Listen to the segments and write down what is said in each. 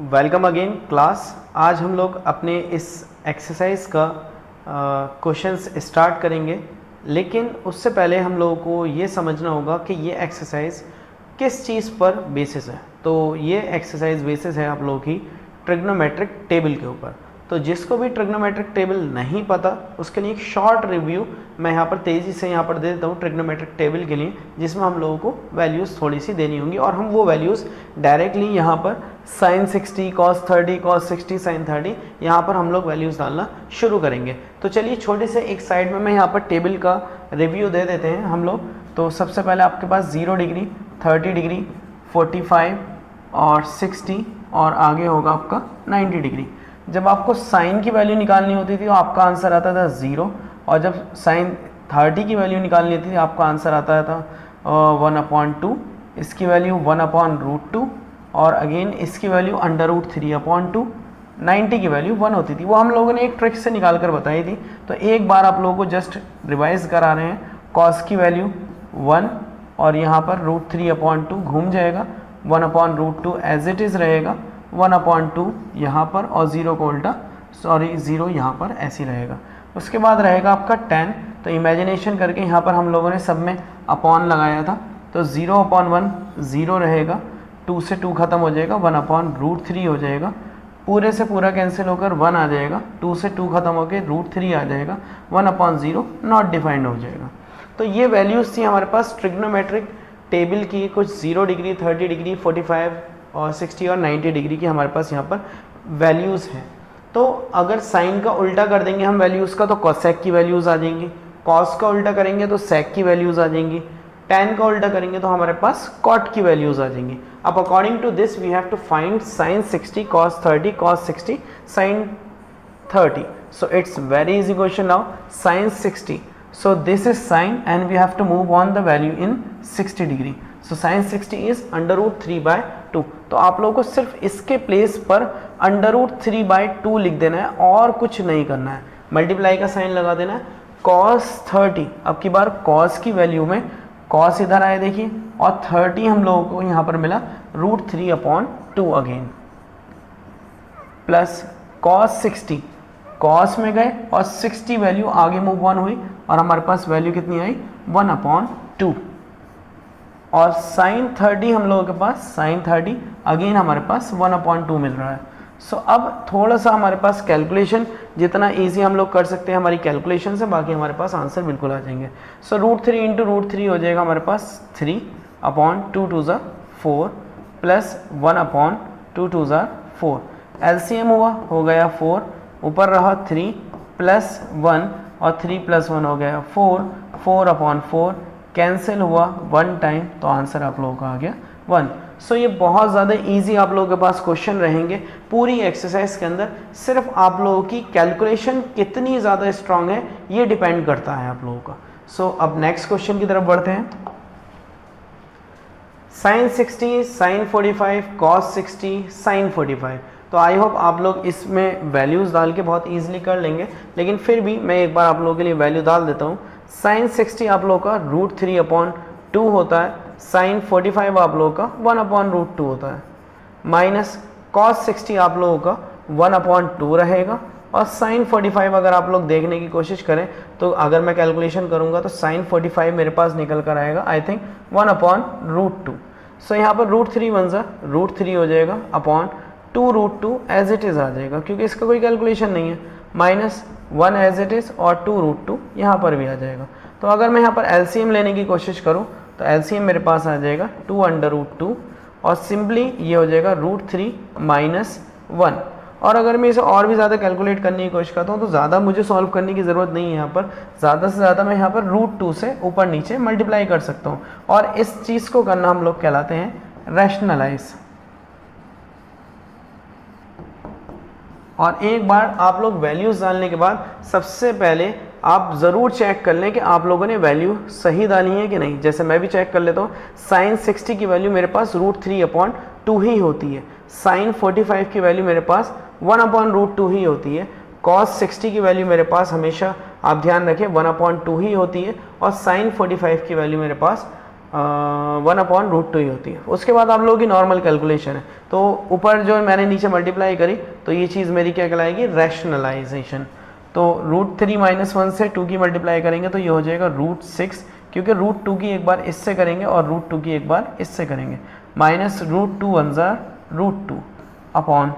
Welcome again class. आज हम लोग अपने इस एक्सरसाइज का क्वेश्चंस स्टार्ट करेंगे, लेकिन उससे पहले हम लोगों को ये समझना होगा कि ये एक्सरसाइज किस चीज़ पर बेसिस है। तो ये एक्सरसाइज बेसिस है आप लोगों की ट्रिग्नोमेट्रिक टेबल के ऊपर। तो जिसको भी ट्रिग्नोमेट्रिक टेबल नहीं पता उसके लिए एक शॉर्ट रिव्यू मैं यहाँ पर तेज़ी से यहाँ पर दे देता हूँ ट्रिग्नोमेट्रिक टेबल के लिए, जिसमें हम लोगों को वैल्यूज़ थोड़ी सी देनी होंगी और हम वो वैल्यूज़ डायरेक्टली यहाँ पर sin 60 cos 30 cos 60 sin 30 यहाँ पर हम लोग वैल्यूज़ डालना शुरू करेंगे। तो चलिए छोटे से एक साइड में मैं यहाँ पर टेबल का रिव्यू दे देते हैं हम लोग। तो सबसे पहले आपके पास 0 डिग्री, 30 डिग्री, 45 और 60 और आगे होगा आपका 90 डिग्री। जब आपको साइन की वैल्यू निकालनी होती थी तो आपका आंसर आता था 0, और जब साइन 30 की वैल्यू निकालनी होती थी आपका आंसर आता था 1/2, इसकी वैल्यू 1/√2 और अगेन इसकी वैल्यू √3/2। 90 की वैल्यू 1 होती थी, वो हम लोगों ने एक ट्रिक से निकाल कर बताई थी। तो एक बार आप लोगों को जस्ट रिवाइज करा रहे हैं। कॉस की वैल्यू 1 और यहाँ पर √3/2 घूम जाएगा, 1/√2 एज इट इज़ रहेगा, 1/2 यहाँ पर और 0 को उल्टा 0 यहाँ पर ऐसे रहेगा। उसके बाद रहेगा आपका 10। तो इमेजिनेशन करके यहाँ पर हम लोगों ने सब में अपॉन लगाया था। तो 0/1 0 रहेगा, 2 से 2 खत्म हो जाएगा, 1/√3 हो जाएगा, पूरे से पूरा कैंसिल होकर 1 आ जाएगा, 2 से 2 खत्म होकर √3 आ जाएगा, 1/0 नॉट डिफाइंड हो जाएगा। तो ये वैल्यूज़ थी हमारे पास ट्रिग्नोमेट्रिक टेबल की, कुछ 0 डिग्री, 30 डिग्री, 45 और 60 और 90 डिग्री की हमारे पास यहाँ पर वैल्यूज़ हैं। तो अगर साइन का उल्टा कर देंगे हम वैल्यूज़ का तो कोसेक की वैल्यूज़ आ जाएंगी, कॉस का उल्टा करेंगे तो सेक की वैल्यूज़ आ जाएंगी, tan का उल्टा करेंगे तो हमारे पास कॉट की वैल्यूज़ आ जाएंगी। अब according to this we have to find sin 60 cos 30 cos 60 sin 30. So it's very easy question now. Sin 60. So this is sin and we have to move on the value in 60 degree. So sin 60 is √3/2. तो आप लोगों को सिर्फ इसके place पर √3/2 लिख देना है और कुछ नहीं करना है। मल्टीप्लाई का साइन लगा देना है। cos 30, अब की बार cos की वैल्यू में cos इधर आए देखिए, और 30 हम लोगों को यहाँ पर मिला √3/2 अगेन, प्लस cos 60, cos में गए और 60 वैल्यू आगे मूव ऑन हुई और हमारे पास वैल्यू कितनी आई 1/2, और sin 30 हम लोगों के पास sin 30 अगेन हमारे पास 1/2 मिल रहा है। सो अब थोड़ा सा हमारे पास कैलकुलेशन जितना इजी हम लोग कर सकते हैं हमारी कैलकुलेशन से, बाकी हमारे पास आंसर बिल्कुल आ जाएंगे। सो √3 × √3 हो जाएगा हमारे पास 3/2 2 ज़ा 4 प्लस 1/2 2 ज़ा 4। एलसीएम हुआ हो गया 4, ऊपर रहा 3 प्लस 1 और 3 + 1 हो गया 4, 4/4 कैंसिल हुआ 1 टाइम, तो आंसर आप लोगों का आ गया 1। सो ये बहुत ज़्यादा इजी आप लोगों के पास क्वेश्चन रहेंगे पूरी एक्सरसाइज के अंदर। सिर्फ आप लोगों की कैलकुलेशन कितनी ज़्यादा स्ट्रांग है ये डिपेंड करता है आप लोगों का। सो अब नेक्स्ट क्वेश्चन की तरफ बढ़ते हैं। sin 60 sin 45 cos 60 sin 45। तो आई होप आप लोग इसमें वैल्यूज़ डाल के बहुत ईजिली कर लेंगे, लेकिन फिर भी मैं एक बार आप लोगों के लिए वैल्यू डाल देता हूँ। sin 60 आप लोगों का √3/2 होता है, sin 45 आप लोगों का 1/√2 होता है, माइनस cos 60 आप लोगों का 1/2 रहेगा, और sin 45 अगर आप लोग देखने की कोशिश करें तो अगर मैं कैलकुलेशन करूंगा तो sin 45 मेरे पास निकल कर आएगा आई थिंक 1/√2। सो यहाँ पर √3 बन जा √3 हो जाएगा अपॉन 2√2 एज इट इज़ आ जाएगा, क्योंकि इसका कोई कैलकुलेशन नहीं है, माइनस 1 एज इट इज़ और 2√2 यहाँ पर भी आ जाएगा। तो अगर मैं यहाँ पर एलसीएम लेने की कोशिश करूँ तो एलसीएम मेरे पास आ जाएगा 2/2 और सिंपली ये हो जाएगा √3 - 1। और अगर मैं इसे और भी ज़्यादा कैलकुलेट करने की कोशिश करता हूँ तो ज़्यादा मुझे सॉल्व करने की ज़रूरत नहीं है। यहाँ पर ज़्यादा से ज़्यादा मैं यहाँ पर √2 से ऊपर नीचे मल्टीप्लाई कर सकता हूँ, और इस चीज़ को करना हम लोग कहलाते हैं रैशनलाइज। और एक बार आप लोग वैल्यूज़ डालने के बाद सबसे पहले आप ज़रूर चेक कर लें कि आप लोगों ने वैल्यू सही डाली है कि नहीं। जैसे मैं भी चेक कर लेता हूँ, sin 60 की वैल्यू मेरे पास √3/2 ही होती है, sin 45 की वैल्यू मेरे पास 1/√2 ही होती है, cos 60 की वैल्यू मेरे पास हमेशा आप ध्यान रखें 1/2 ही होती है, और sin 45 की वैल्यू मेरे पास 1/√2 ही होती है। उसके बाद आप लोगों की नॉर्मल कैलकुलेशन है, तो ऊपर जो मैंने नीचे मल्टीप्लाई करी तो ये चीज़ मेरी क्या कहलाएगी, रैशनलाइजेशन। तो √3 - 1 से 2 की मल्टीप्लाई करेंगे तो ये हो जाएगा √6, क्योंकि √2 की एक बार इससे करेंगे और √2 की एक बार इससे करेंगे, माइनस √2 1 ज़ा √2 अपॉन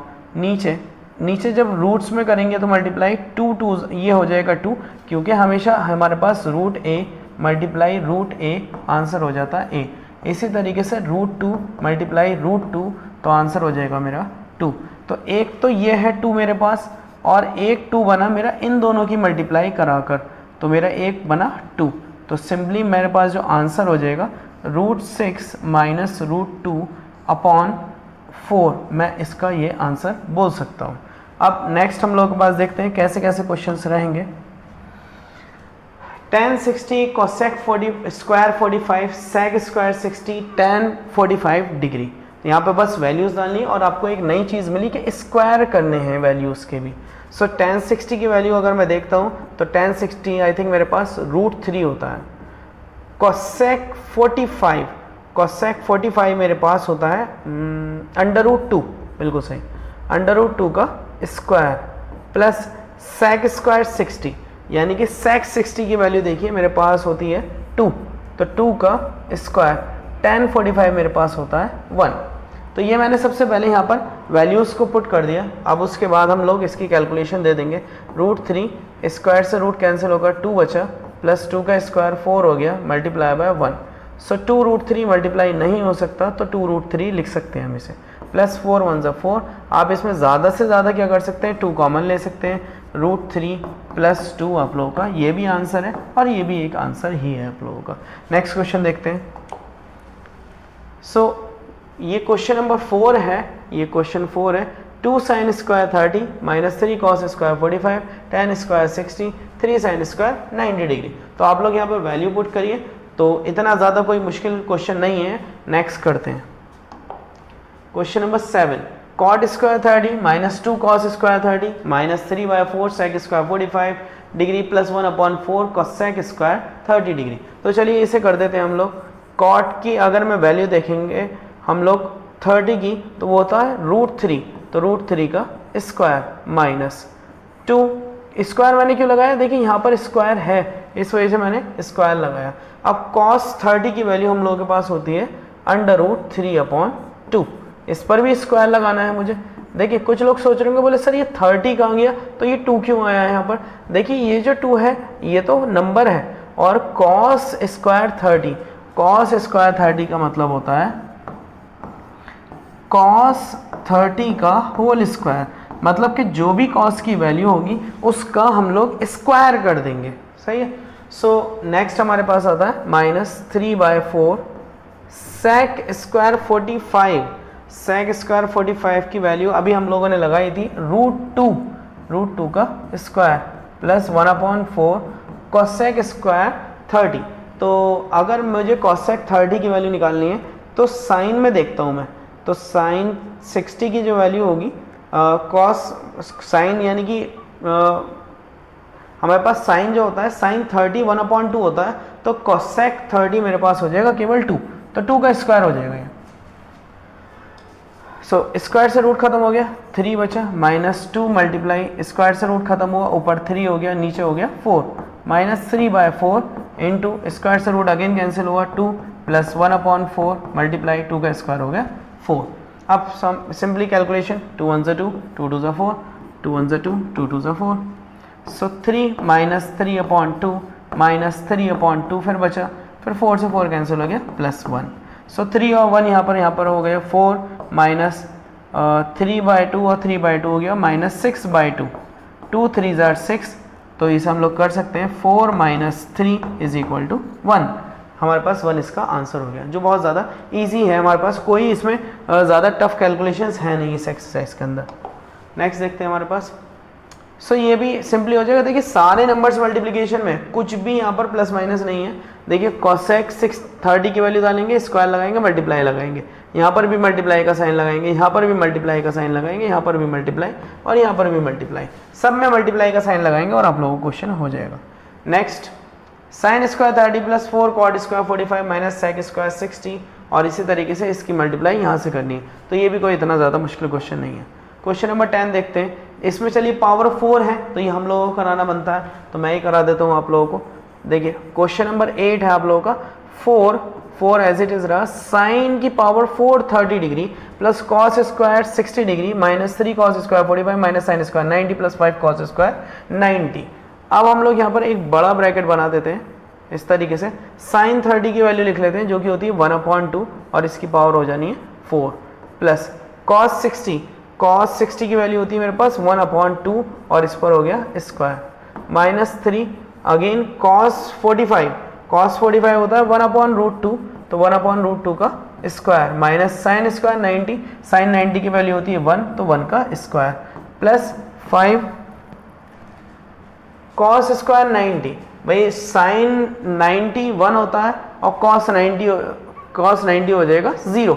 नीचे जब रूट्स में करेंगे तो मल्टीप्लाई 2 ये हो जाएगा 2, क्योंकि हमेशा हमारे पास √a मल्टीप्लाई √a आंसर हो जाता है a। इसी तरीके से √2 मल्टीप्लाई √2 तो आंसर हो जाएगा मेरा 2। तो एक तो ये है 2 मेरे पास, और एक 2 बना मेरा इन दोनों की मल्टीप्लाई कराकर, तो मेरा एक बना 2। तो सिंपली मेरे पास जो आंसर हो जाएगा √6 माइनस √2 अपॉन 4, मैं इसका ये आंसर बोल सकता हूँ। अब नेक्स्ट हम लोग के पास देखते हैं कैसे कैसे क्वेश्चंस रहेंगे। tan 60 cosec 40 square 45 sec square 60 tan 45 degree. तो यहाँ पे बस वैल्यूज़ डालनी है और आपको एक नई चीज़ मिली कि स्क्वायर करने हैं वैल्यूज़ के भी। सो tan 60 की वैल्यू अगर मैं देखता हूँ तो tan 60 आई थिंक मेरे पास √3 होता है। cosec 45 मेरे पास होता है √2, बिल्कुल सही, √2 का स्क्वायर प्लस sec स्क्वायर 60, यानी कि sec 60 की वैल्यू देखिए मेरे पास होती है 2, तो 2 का स्क्वायर tan 45 मेरे पास होता है 1। तो ये मैंने सबसे पहले यहाँ पर वैल्यूज़ को पुट कर दिया। अब उसके बाद हम लोग इसकी कैलकुलेशन दे देंगे। √3 स्क्वायर से रूट कैंसिल होगा, 2 बचा, प्लस 2 का स्क्वायर 4 हो गया, मल्टीप्लाई बाय 1। सो 2√3 मल्टीप्लाई नहीं हो सकता, तो 2√3 लिख सकते हैं हम इसे, प्लस 4 1 ज़ा 4। आप इसमें ज़्यादा से ज़्यादा क्या कर सकते हैं, 2 कॉमन ले सकते हैं, √3 प्लस 2 आप लोगों का ये भी आंसर है और ये भी एक आंसर ही है आप लोगों का। नेक्स्ट क्वेश्चन देखते हैं। सो ये क्वेश्चन नंबर 4 है, ये क्वेश्चन 4 है। 2 sin square 30 minus 3 cos square 45 tan square 60 3 sin square 90 degree. तो आप लोग यहाँ पर वैल्यू पुट करिए, तो इतना ज़्यादा कोई मुश्किल क्वेश्चन नहीं है। नेक्स्ट करते हैं question number 7। cot square 30 minus 2 cos square 30 minus 3/4 sec square 45 degree plus 1/4 cosec square 30 degree. तो चलिए इसे कर देते हैं हम लोग। cot की अगर मैं वैल्यू देखेंगे हम लोग 30 की, तो वो होता है √3, तो √3 का स्क्वायर माइनस 2 स्क्वायर मैंने क्यों लगाया, देखिए यहाँ पर स्क्वायर है इस वजह से मैंने स्क्वायर लगाया। अब cos 30 की वैल्यू हम लोगों के पास होती है √3/2, इस पर भी स्क्वायर लगाना है मुझे। देखिए कुछ लोग सोच रहे होंगे, बोले सर ये 30 कहाँ गया, तो ये 2 क्यों आया है यहाँ पर। देखिए ये जो 2 है ये तो नंबर है, और cos स्क्वायर 30 का मतलब होता है cos 30 का होल स्क्वायर, मतलब कि जो भी cos की वैल्यू होगी उसका हम लोग स्क्वायर कर देंगे, सही है। सो नेक्स्ट हमारे पास आता है minus 3/4 sec square 45। sec square 45 की वैल्यू अभी हम लोगों ने लगाई थी √2 का स्क्वायर प्लस 1/4 cosec स्क्वायर 30। तो अगर मुझे cosec 30 की वैल्यू निकालनी है तो साइन में देखता हूँ मैं, तो साइन 60 की जो वैल्यू होगी cos साइन, यानी कि हमारे पास साइन जो होता है साइन 30 1/2 होता है, तो cosec 30 मेरे पास हो जाएगा केवल 2, तो 2 का स्क्वायर हो जाएगा ये। सो स्क्वायर से रूट खत्म हो गया, 3 बचा, माइनस 2 मल्टीप्लाई स्क्वायर से रूट खत्म हुआ, ऊपर 3 हो गया, नीचे हो गया 4, माइनस 3/4 इंटू स्क्वायर से रूट अगेन कैंसिल हुआ 2 प्लस 1/4 मल्टीप्लाई 2 का स्क्वायर हो गया 4। अब सिंपली कैलकुलेशन 2 1 ज़ा 2 2 2 ज़ा 4 2 1 ज़ा 2 2 2 ज़ा 4। सो 3 माइनस 3/2 माइनस 3/2 फिर बचा, फिर 4 से 4 कैंसिल हो गया प्लस 1। सो 3 और 1 यहाँ पर हो गया 4 माइनस 3/2 और 3/2 हो गया माइनस 6/2, 2 3 ज़ा 6। तो इसे हम लोग कर सकते हैं 4 माइनस 3 इज इक्वल टू 1। हमारे पास 1 इसका आंसर हो गया, जो बहुत ज़्यादा इजी है। हमारे पास कोई इसमें ज़्यादा टफ कैलकुलेशंस है नहीं इस एक्सरसाइज के अंदर। नेक्स्ट देखते हैं हमारे पास। सो ये भी सिंपली हो जाएगा। देखिए सारे नंबर्स मल्टीप्लिकेशन में कुछ भी यहाँ पर प्लस माइनस नहीं है। देखिए cosec 30 की वैल्यू डालेंगे, स्क्वायर लगाएंगे, मल्टीप्लाई लगाएंगे, यहाँ पर भी मल्टीप्लाई का साइन लगाएंगे, यहाँ पर भी मल्टीप्लाई का साइन लगाएंगे, यहाँ पर भी मल्टीप्लाई और यहाँ पर भी मल्टीप्लाई, सब में मल्टीप्लाई का साइन लगाएंगे और आप लोगों को क्वेश्चन हो जाएगा। Next sine square 30 plus 4 cot square 45 minus sec square 60 और इसी तरीके से इसकी मल्टीप्लाई यहाँ से करनी है। तो ये भी कोई इतना ज़्यादा मुश्किल क्वेश्चन नहीं है। क्वेश्चन नंबर 10 देखते हैं। इसमें चलिए पावर 4 है तो ये हम लोगों को कराना बनता है, तो मैं ही करा देता हूँ आप लोगों को। देखिए क्वेश्चन नंबर 8 है आप लोगों का 4 एज इट इज रहा, साइन की power 4 30 degree plus cos square 60 degree minus 3 cos square 45 minus sine square 90 plus 5 cos square 90। अब हम लोग यहाँ पर एक बड़ा ब्रैकेट बना देते हैं इस तरीके से, साइन 30 की वैल्यू लिख लेते हैं जो कि होती है 1/2 और इसकी पावर हो जानी है 4 प्लस कॉस 60 की वैल्यू होती है मेरे पास 1/2 और इस पर हो गया स्क्वायर माइनस 3 अगेन कॉस 45 होता है 1/√2 तो 1/√2 का square minus sine square 90, sine 90 की वैल्यू होती है 1 तो 1 का स्क्वायर प्लस 5 कॉस स्क्वायर 90। भाई साइन 90 1 होता है और कॉस 90 हो जाएगा 0,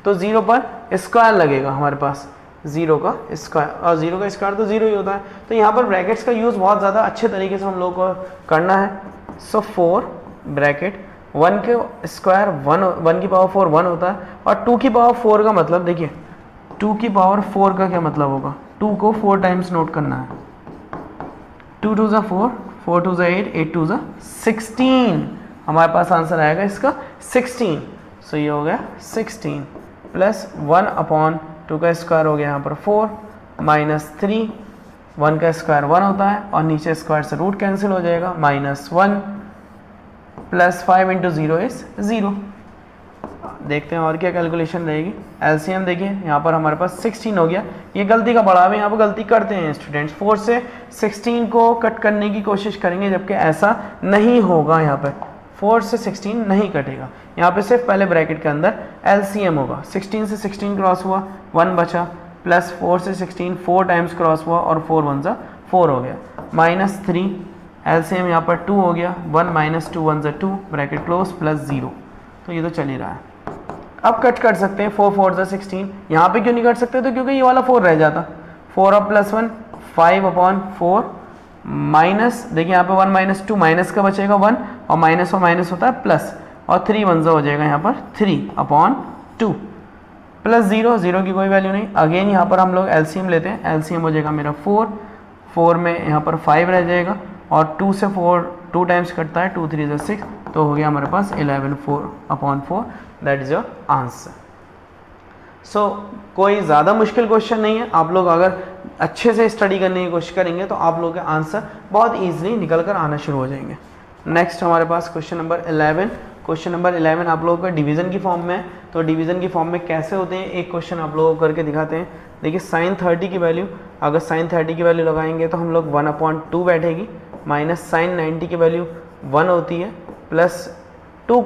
तो 0 पर स्क्वायर लगेगा हमारे पास, 0 का स्क्वायर, और 0 का स्क्वायर तो 0 ही होता है। तो यहाँ पर ब्रैकेट्स का यूज़ बहुत ज़्यादा अच्छे तरीके से हम लोग को करना है। सो 4 ब्रैकेट 1 के स्क्वायर 1 की पावर 4 1 होता है और 2 की पावर 4 का मतलब देखिए 2 की पावर 4 का क्या मतलब होगा, 2 को 4 टाइम्स नोट करना है। 2 2 4, 4 2 8, 8 2 16, हमारे पास आंसर आएगा इसका 16। सो ये हो गया 16 प्लस 1/2 का स्क्वायर हो गया यहाँ पर 4 माइनस 3, 1 का स्क्वायर 1 होता है और नीचे स्क्वायर से रूट कैंसिल हो जाएगा माइनस 1 प्लस 5 इंटू 0 इज 0। देखते हैं और क्या कैलकुलेशन रहेगी। एलसीएम देखिए यहाँ पर हमारे पास 16 हो गया, ये गलती का बड़ा है, यहाँ पर गलती करते हैं स्टूडेंट्स, 4 से 16 को कट करने की कोशिश करेंगे जबकि ऐसा नहीं होगा। यहाँ पे 4 से 16 नहीं कटेगा, यहाँ पे सिर्फ पहले ब्रैकेट के अंदर एलसीएम होगा। 16 से 16 क्रॉस हुआ 1 बचा प्लस 4 से 16 4 टाइम्स क्रॉस हुआ और 4 1 सा 4 हो गया माइनस 3, एलसीएम यहाँ पर 2 हो गया 1 माइनस 2 1 सा 2 ब्रैकेट क्लोज प्लस 0। तो ये तो चल ही रहा है। अब कट कर सकते हैं 4 4 सा 16, यहाँ पे क्यों नहीं कट सकते, तो क्योंकि ये वाला 4 रह जाता, 4 और प्लस 1 5/4 माइनस, देखिए यहाँ पे 1 माइनस 2 माइनस का बचेगा 1 और माइनस होता है प्लस और 3 1 सा हो जाएगा यहाँ पर 3/2 प्लस 0 की कोई वैल्यू नहीं। अगेन यहाँ पर हम लोग एलसीएम लेते हैं, एलसीएम हो जाएगा मेरा 4 में यहाँ पर 5 रह जाएगा और 2 से 4 2 टाइम्स कटता है 2 3 6 तो हो गया हमारे पास 11 4/4, दैट इज योर आंसर। सो कोई ज़्यादा मुश्किल क्वेश्चन नहीं है, आप लोग अगर अच्छे से स्टडी करने की कोशिश करेंगे तो आप लोगों के आंसर बहुत ईजिली निकल कर आना शुरू हो जाएंगे। नेक्स्ट हमारे पास क्वेश्चन नंबर 11। क्वेश्चन नंबर 11 आप लोगों का डिवीज़न की फॉर्म में है, तो डिवीज़न की फॉर्म में कैसे होते हैं एक क्वेश्चन आप लोगों को करके दिखाते हैं। देखिए साइन 30 की वैल्यू, अगर साइन 30 की वैल्यू लगाएंगे तो हम लोग 1/2 बैठेगी माइनस साइन 90 की वैल्यू 1 होती है प्लस 2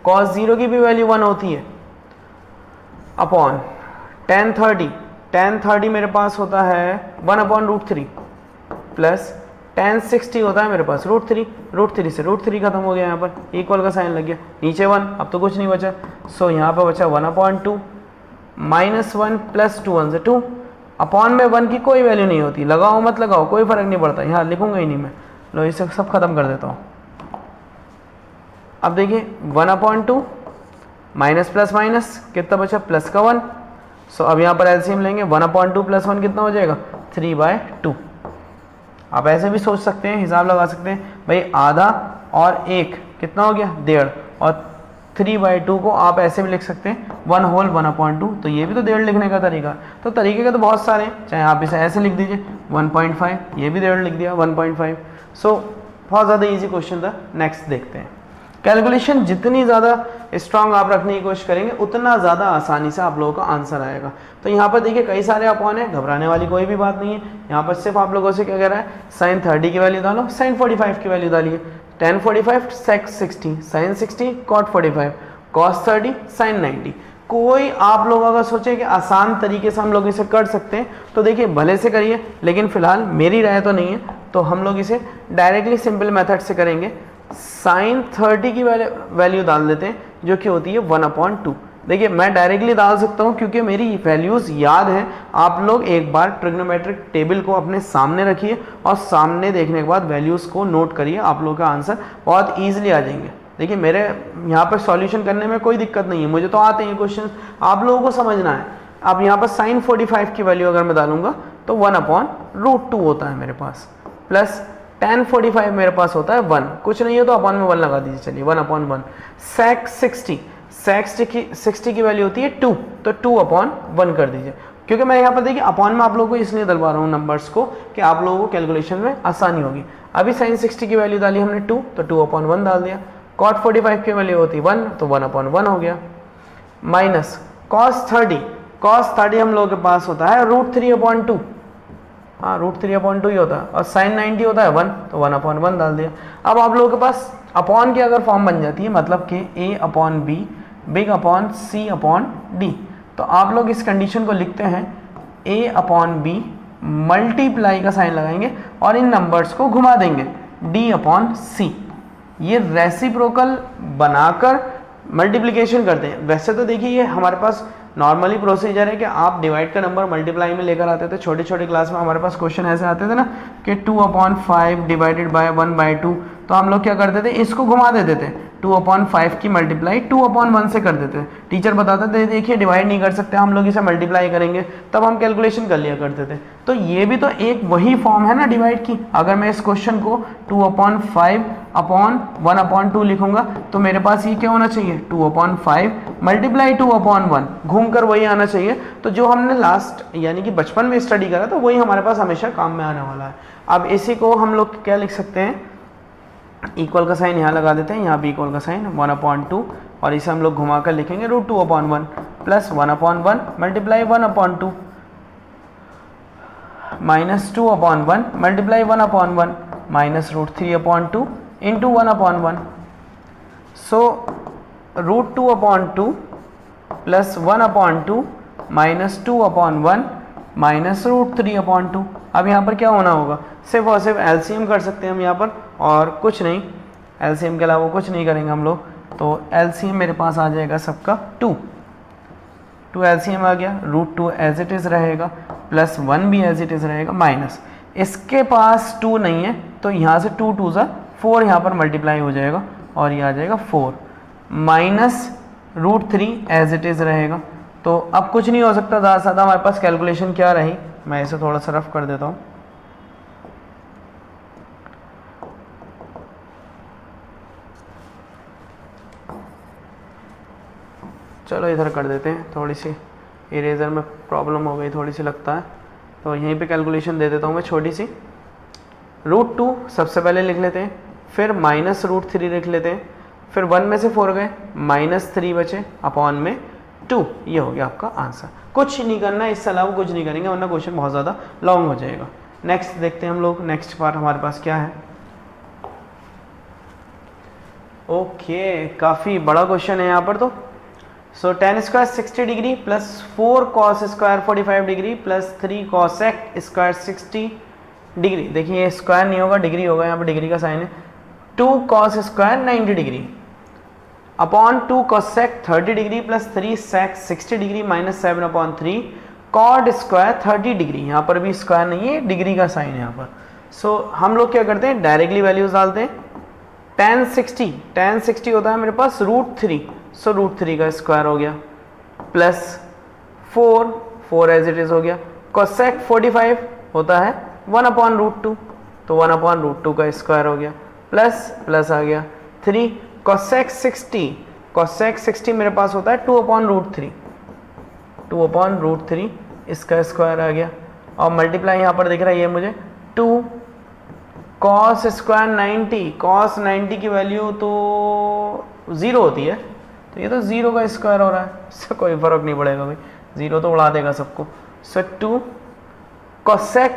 cos 0 की भी वैल्यू 1 होती है अपॉन tan 30 मेरे पास होता है 1/√3 प्लस tan 60 होता है मेरे पास √3 से √3 खत्म हो गया, यहाँ पर इक्वल का साइन लग गया, नीचे 1 अब तो कुछ नहीं बचा। सो यहाँ पर बचा 1/2 माइनस 1 प्लस 2 1 से 2 अपॉन में 1 की कोई वैल्यू नहीं होती, लगाओ मत लगाओ कोई फर्क नहीं पड़ता, यहाँ लिखूंगा ही नहीं मैं, लो इसे सब खत्म कर देता हूँ। अब देखिए 1/2 माइनस प्लस माइनस कितना बचा प्लस का 1। सो अब यहाँ पर एलसीएम लेंगे 1/2 प्लस 1 कितना हो जाएगा 3/2। आप ऐसे भी सोच सकते हैं, हिसाब लगा सकते हैं भाई आधा और 1 कितना हो गया 1.5 और 3/2 को आप ऐसे भी लिख सकते हैं 1 होल 1/2, तो ये भी तो 1.5 लिखने का तरीका। तो तरीके का तो बहुत सारे हैं, चाहे आप इसे ऐसे लिख दीजिए 1.5, ये भी 1.5 लिख दिया 1.5। सो बहुत ज़्यादा ईजी क्वेश्चन था। नेक्स्ट देखते हैं। कैलकुलेशन जितनी ज़्यादा स्ट्रांग आप रखने की कोशिश करेंगे उतना ज़्यादा आसानी से आप लोगों का आंसर आएगा। तो यहाँ पर देखिए कई सारे अपॉन है, घबराने वाली कोई भी बात नहीं है। यहाँ पर सिर्फ आप लोगों से क्या कह रहा है, साइन 30 की वैल्यू डालो, साइन 45 की वैल्यू डालिए, tan 45 sec 60, sine 60 cot 45, cos 30 sine 90। कोई आप लोग अगर सोचे कि आसान तरीके से हम लोग इसे कर सकते हैं तो देखिए भले से करिए, लेकिन फिलहाल मेरी राय तो नहीं है, तो हम लोग इसे डायरेक्टली सिंपल मेथड से करेंगे। साइन 30 की वैल्यू डाल देते हैं जो कि होती है 1/2। देखिए मैं डायरेक्टली डाल सकता हूँ क्योंकि मेरी वैल्यूज़ याद हैं। आप लोग एक बार ट्रिग्नोमेट्रिक टेबल को अपने सामने रखिए और सामने देखने के बाद वैल्यूज़ को नोट करिए, आप लोगों का आंसर बहुत ईजिली आ जाएंगे। देखिए मेरे यहाँ पर सॉल्यूशन करने में कोई दिक्कत नहीं है, मुझे तो आते हैं क्वेश्चन, आप लोगों को समझना है। अब यहाँ पर साइन 45 की वैल्यू अगर मैं डालूंगा तो 1/√2 होता है मेरे पास, प्लस tan 45 मेरे पास होता है 1, कुछ नहीं है तो अपॉन में 1 लगा दीजिए, चलिए 1/1। sec 60 की वैल्यू होती है 2, तो 2/1 कर दीजिए, क्योंकि मैं यहाँ पर देखिए अपॉन में आप लोगों को इसलिए डलवा रहा हूँ नंबर्स को कि आप लोगों को कैलकुलेशन में आसानी होगी। अभी sin 60 की वैल्यू डाली हमने 2, तो 2/1 डाल दिया। cot 45 की वैल्यू होती 1, तो 1/1 हो गया। माइनस cos 30 हम लोगों के पास होता है √3/2, हाँ √3/2 ही होता है, और sin 90 होता है 1, तो 1/1 डाल दिया। अब आप लोगों के पास अपॉन की अगर फॉर्म बन जाती है, मतलब कि a/b big/c/d, तो आप लोग इस कंडीशन को लिखते हैं a/b मल्टीप्लाई का साइन लगाएंगे और इन नंबर्स को घुमा देंगे d/c, ये रेसिप्रोकल बनाकर मल्टीप्लिकेशन करते हैं। वैसे तो देखिए ये हमारे पास नॉर्मली प्रोसीजर है कि आप डिवाइड का नंबर मल्टीप्लाई में लेकर आते थे। छोटे छोटे क्लास में हमारे पास क्वेश्चन ऐसे आते थे ना कि 2/5 डिवाइडेड बाय 1/2, तो हम लोग क्या करते थे, इसको घुमा देते थे, 2/5 की मल्टीप्लाई 2/1 से कर देते थे। टीचर बताते थे देखिए डिवाइड नहीं कर सकते, हम लोग इसे मल्टीप्लाई करेंगे, तब हम कैलकुलेशन कर लिया करते थे। तो ये भी तो एक वही फॉर्म है ना डिवाइड की। अगर मैं इस क्वेश्चन को 2/5/1/2 लिखूंगा तो मेरे पास ये क्या होना चाहिए, 2/5 मल्टीप्लाई 2/1, घूमकर वही आना चाहिए। तो जो हमने लास्ट यानी कि बचपन में स्टडी करा तो वही हमारे पास हमेशा काम में आने वाला है। अब इसी को हम लोग क्या लिख सकते हैं, इक्वल का साइन यहाँ लगा देते हैं, यहाँ भी इक्वल का साइन 1/2, और इसे हम लोग घुमा कर लिखेंगे √2/1 plus 1/1 multiply 1/2 minus 2/1 multiply 1/1 minus √3/2 into 1/1। सो √2/2 प्लस 1/2 माइनस 2/1 माइनस √3/2। अब यहाँ पर क्या होना होगा, सिर्फ और सिर्फ एलसीएम कर सकते हैं हम यहाँ पर, और कुछ नहीं, एलसीएम के अलावा कुछ नहीं करेंगे हम लोग। तो एलसीएम मेरे पास आ जाएगा सबका 2 एलसीएम आ गया, √2 एज इट इज़ रहेगा, प्लस 1 भी एज इट इज़ रहेगा, माइनस इसके पास 2 नहीं है तो यहाँ से 2 2 4 यहाँ पर मल्टीप्लाई हो जाएगा और ये आ जाएगा 4, माइनस √3 एज इट इज़ रहेगा। तो अब कुछ नहीं हो सकता, ज़्यादा से ज़्यादा हमारे पास कैलकुलेशन क्या रही, मैं इसे थोड़ा सा रफ कर देता हूँ। चलो इधर कर देते हैं, थोड़ी सी इरेजर में प्रॉब्लम हो गई थोड़ी सी लगता है, तो यहीं पे कैलकुलेशन दे देता हूँ मैं छोटी सी। √2 सबसे पहले लिख लेते हैं, फिर माइनस √3 लिख लेते हैं, फिर 1 में से 4 गए, -3 बचे, अपॉन में 2, ये हो गया आपका आंसर। कुछ नहीं करना है, इससे अलावा कुछ नहीं करेंगे वरना क्वेश्चन बहुत ज़्यादा लॉन्ग हो जाएगा। नेक्स्ट देखते हैं हम लोग, नेक्स्ट पार्ट हमारे पास क्या है। ओके, काफ़ी बड़ा क्वेश्चन है यहाँ पर। तो सो tan square 60 degree plus 4 cos square 45 degree plus 3 cosec square 60 degree. देखिए ये स्क्वायर नहीं होगा, डिग्री होगा, यहाँ पर डिग्री का साइन है। 2 cos square 90 degree upon 2 cosec 30 degree plus 3 sec 60 degree minus 7/3 cot square 30 degree. यहाँ पर भी स्क्वायर नहीं है, डिग्री का साइन है यहाँ पर। सो हम लोग क्या करते हैं, डायरेक्टली वैल्यूज डालते हैं। tan 60 होता है मेरे पास √3, सो √3 का स्क्वायर हो गया, प्लस 4 एज इट इज हो गया। cosec 45 होता है 1/√2, तो 1/√2 का स्क्वायर हो गया, प्लस आ गया 3 cosec 60 मेरे पास होता है 2/√3 इसका स्क्वायर आ गया, और मल्टीप्लाई यहाँ पर दिख रहा है ये मुझे 2 cos स्क्वायर 90, cos 90 की वैल्यू तो 0 होती है, तो ये तो 0 का स्क्वायर हो रहा है, इससे कोई फर्क नहीं पड़ेगा भाई, 0 तो उड़ा देगा सबको। सो 2 cosec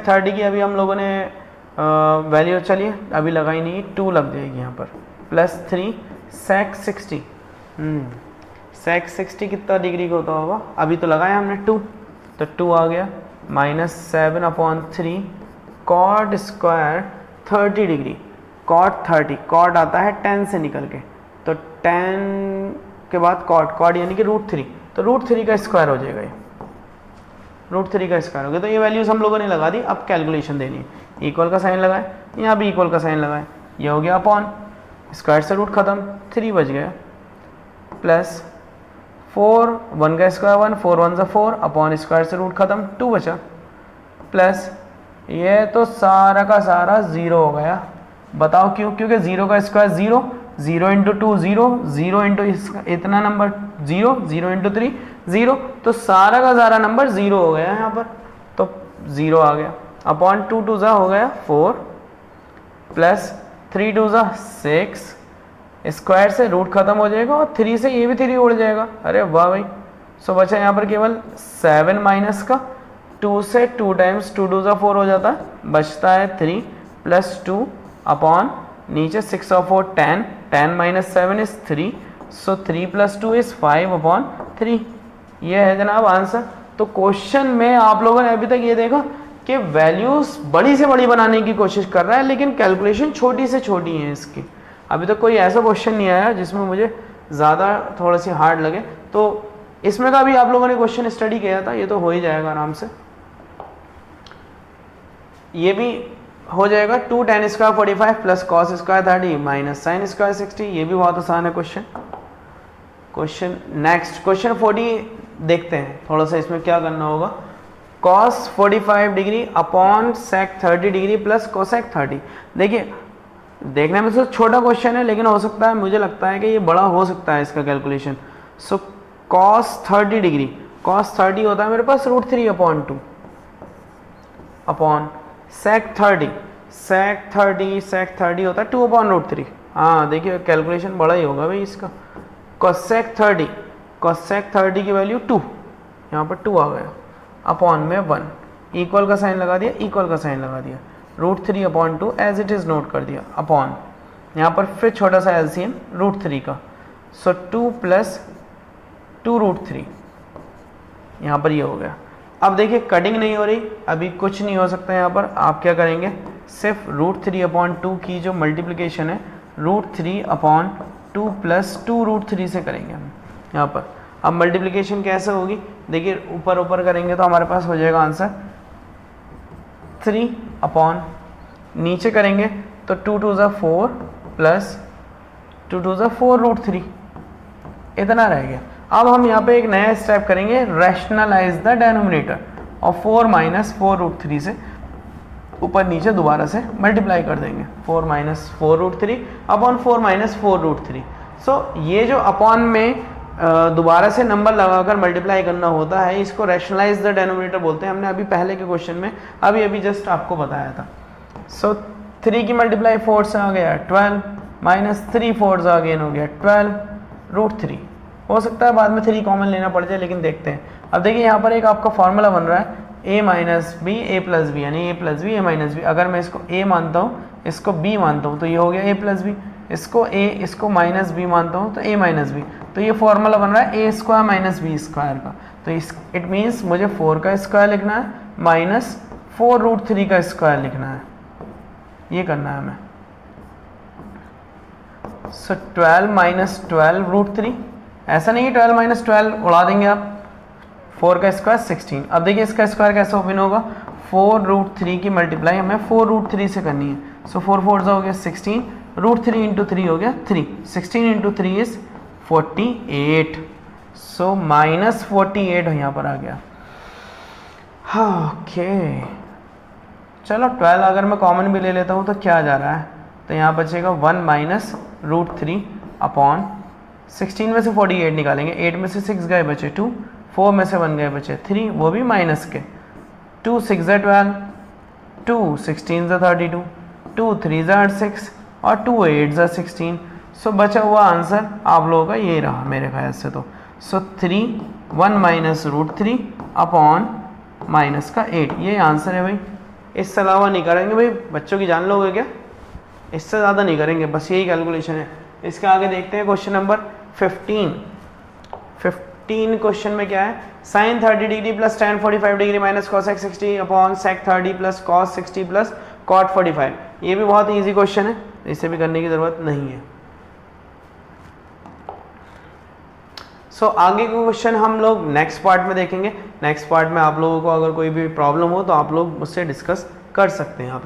30 की अभी हम लोगों ने वैल्यू चलिए अभी लगाई नहीं, 2 लग जाएगी यहाँ पर, प्लस 3 sec 60। sec 60 कितना डिग्री का होता होगा, अभी तो लगाया हमने 2, तो 2 आ गया, minus 7/3 cot square 30 degree, cot आता है 10 से निकल के, तो 10 के बाद कॉट, कॉट यानी कि √3, तो √3 का स्क्वायर हो जाएगा, ये √3 का स्क्वायर हो गया। तो ये वैल्यूज हम लोगों ने लगा दी। अब कैलकुलेशन देनी है, इक्वल का साइन लगाए, यहाँ भी इक्वल का साइन लगाए, ये हो गया अपॉन, स्क्वायर से रूट खत्म, 3 बच गया, प्लस 4 1 का स्क्वायर 1, 4 1 सा 4 अपॉन स्क्वायर से रूट खत्म 2 बचा, प्लस ये तो सारा का सारा 0 हो गया। बताओ क्यों? क्योंकि 0 का स्क्वायर 0, 0 इंटू 2 0, 0 इंटू इतना नंबर 0, 0 इंटू 3 0, तो सारा का सारा नंबर 0 हो गया यहाँ पर, तो 0 आ गया, अपॉन 2 2 ज़ा हो गया 4, प्लस 3 2 ज़ा 6, स्क्वायर से रूट खत्म हो जाएगा और 3 से ये भी 3 उड़ जाएगा। अरे वाह भाई। सो बचा यहाँ पर केवल 7 माइनस का 2 से 2 टाइम्स 2 2 ज़ा 4 हो जाता है, बचता है 3 प्लस 2 अपॉन नीचे 6 और 4 10, 10 minus 7 is 3, so 3 plus 2 is 5 upon 3। ये है जनाब आंसर। तो क्वेश्चन में आप लोगों ने अभी तक ये देखा कि वैल्यूज बड़ी से बड़ी बनाने की कोशिश कर रहा है, लेकिन कैलकुलेशन छोटी से छोटी है इसकी। अभी तक कोई ऐसा क्वेश्चन नहीं आया जिसमें मुझे ज़्यादा थोड़ा सी हार्ड लगे। तो इसमें का भी आप लोगों ने क्वेश्चन स्टडी किया था, ये तो हो ही जाएगा आराम से। ये भी हो जाएगा 2 tan square 45 plus cos square 30 minus sine square 60। ये भी बहुत आसान है क्वेश्चन। क्वेश्चन नेक्स्ट, क्वेश्चन 40 देखते हैं थोड़ा सा इसमें क्या करना होगा। Cos 45 degree upon sec 30 degree plus cosec 30। देखिए देखने में तो छोटा क्वेश्चन है, लेकिन हो सकता है, मुझे लगता है कि ये बड़ा हो सकता है इसका calculation. So cos 30 degree, cos 30 होता है मेरे पास √3 अपॉन 2 अपॉन सेक 30, सेक 30 होता है 2 अपॉन √3। हाँ देखिए कैलकुलेशन बड़ा ही होगा भाई इसका। कोसेक 30, कोसेक 30 की वैल्यू 2, यहाँ पर 2 आ गया, अपॉन में 1, इक्वल का साइन लगा दिया, इक्वल का साइन लगा दिया, √3 upon 2 as it is note कर दिया, अपॉन यहाँ पर फिर छोटा सा एलसीएम √3 का, सो 2 प्लस 2 √3, यहाँ पर ये हो गया। अब देखिए कटिंग नहीं हो रही, अभी कुछ नहीं हो सकता यहाँ पर। आप क्या करेंगे, सिर्फ √3 अपॉन 2 की जो मल्टीप्लिकेशन है √3 अपॉन 2 प्लस 2 √3 से करेंगे हम यहाँ पर। अब मल्टीप्लिकेशन कैसे होगी, देखिए ऊपर ऊपर करेंगे तो हमारे पास हो जाएगा आंसर 3 अपॉन, नीचे करेंगे तो 2 2 ज़ा 4 प्लस 2 2 ज़ा 4 √3, इतना रह गया। अब हम यहाँ पे एक नया स्टेप करेंगे, रैशनलाइज द डेनोमिनेटर, और 4 माइनस 4 √3 से ऊपर नीचे दोबारा से मल्टीप्लाई कर देंगे, 4 माइनस 4 √3 अपॉन 4 माइनस 4 √3। सो ये जो अपॉन में दोबारा से नंबर लगाकर मल्टीप्लाई करना होता है, इसको रैशनलाइज द डेनोमिनेटर बोलते हैं। हमने अभी पहले के क्वेश्चन में अभी जस्ट आपको बताया था। सो 3 की मल्टीप्लाई 4 से आ गया 12, माइनस 3 4 अगेन हो गया 12 √3। हो सकता है बाद में 3 कॉमन लेना पड़ जाए, लेकिन देखते हैं। अब देखिए यहाँ पर एक आपका फॉर्मूला बन रहा है a minus B A plus B, यानी a plus B A minus B. अगर मैं इसको a मानता हूँ, इसको b मानता हूँ, तो ये हो गया a प्लस बी। इसको a, इसको माइनस b मानता हूँ तो a माइनस बी। तो ये फॉर्मूला बन रहा है a square minus B square का। तो इट मीन्स मुझे 4 का स्क्वायर लिखना है माइनस 4 √3 का स्क्वायर लिखना है, ये करना है हमें। सो 12 माइनस 12 √3, ऐसा नहीं है 12 माइनस 12 उड़ा देंगे आप, 4 का स्क्वायर 16। अब देखिए इसका स्क्वायर कैसे ओपन होगा, 4 √3 की मल्टीप्लाई हमें 4 √3 से करनी है। सो 4 4 हो गया 16, √3 इंटू 3 हो गया 3, 16 इंटू 3 इज 48। सो माइनस 48 यहाँ पर आ गया। हाँ ओके, चलो 12 अगर मैं कॉमन भी ले लेता हूँ तो क्या जा रहा है, तो यहाँ बचेगा 1 माइनस √3 अपॉन 16 में से 48 निकालेंगे, 8 में से 6 गए बचे 2, 4 में से 1 गए बचे 3, वो भी माइनस के। 2 6 12, 2 16 32, 2 3 6 और 2 8 16। सो बचा हुआ आंसर आप लोगों का ये रहा मेरे ख्याल से। तो सो 3 1 माइनस √3 अपॉन माइनस का 8, ये आंसर है भाई। इससे अलावा नहीं करेंगे भाई, बच्चों की जान लोगे क्या, इससे ज़्यादा नहीं करेंगे, बस यही कैलकुलेशन है। इसके आगे देखते हैं क्वेश्चन नंबर 15 क्वेश्चन में क्या है, sine 30 degree plus tan 45 degree minus cosec 60 upon sec 30 plus cos 60 plus cot 45। ये भी बहुत ईजी क्वेश्चन है, इसे भी करने की ज़रूरत नहीं है। सो आगे का क्वेश्चन हम लोग नेक्स्ट पार्ट में देखेंगे। नेक्स्ट पार्ट में आप लोगों को अगर कोई भी प्रॉब्लम हो तो आप लोग मुझसे डिस्कस कर सकते हैं। आप लोग